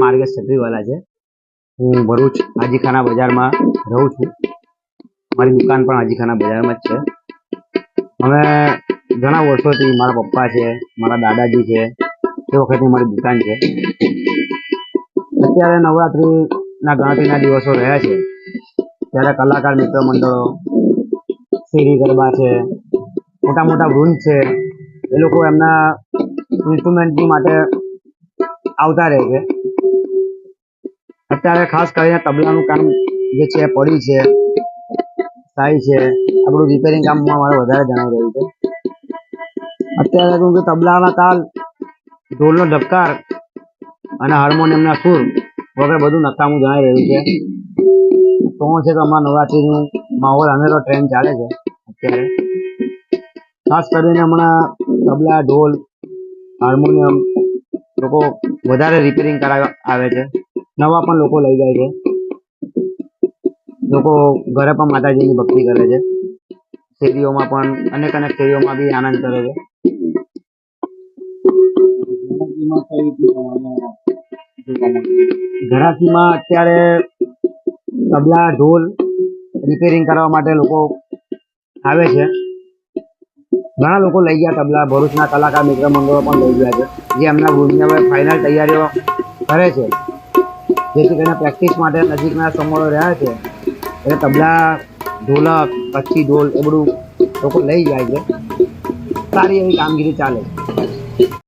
માર્ગેશ છત્રીવાલા છે। હું ભરૂચ હાજીખાના બજારમાં રહું છું। મારી દુકાન પણ હાજીખાના બજારમાં જ છે। અમે ઘણા વર્ષોથી મારા પપ્પા છે, મારા દાદાજી છે, તે વખતની મારી દુકાન છે। અત્યારે નવરાત્રિના ગણતરીના દિવસો રહ્યા છે, ત્યારે કલાકાર મિત્ર મંડળો, શેરી ગરબા છે, મોટા મોટા વૃંદ છે, એ લોકો એમના ઇન્સ્ટ્રુમેન્ટની માટે આવતા રહે છે। અત્યારે ખાસ કરીને તબલાનું કામ જે છે પડી છે, સાઈ છે, આ બધું રિપેરિંગ કામમાં મારે વધારે જણાવી રહ્યું છે। અત્યારે શું કે તબલાના તાલ, ઢોલનો ધબકાર અને હાર્મોનિયમના સૂર વગેરે બધું નકામું જણાઈ રહ્યું છે। તો છે કે હમણાં નવરાત્રિનું માહોલ અનેરો ટ્રેન્ડ ચાલે છે અત્યારે। ખાસ કરીને હમણાં તબલા, ઢોલ, હાર્મોનિયમ લોકો વધારે રિપેરિંગ કરાવવા આવે છે, નવા પણ લોકો લઈ જાય છે। લોકો ઘરે પણ માતાજીની ભક્તિ કરે છે, શેરીઓમાં પણ અનેક શેરીઓમાં બી આનંદ કરે છે। ઘરાકીમાં અત્યારે તબલા, ઢોલ રિપેરિંગ કરવા માટે લોકો આવે છે। ઘણા લોકો લઈ ગયા તબલા, ભરૂચના કલાકાર મિત્ર મંડળો પણ લઈ ગયા છે, જે એમના વૃંદની હવે ફાઇનલ તૈયારીઓ કરે છે, જેથી કરીને પ્રેક્ટિસ માટે નજીકના સમૂહો રહ્યા છે એટલે તબલા, ઢોલક, કચ્છી ઢોલ એ બધું લોકો લઈ જાય છે। સારી એવી કામગીરી ચાલે છે।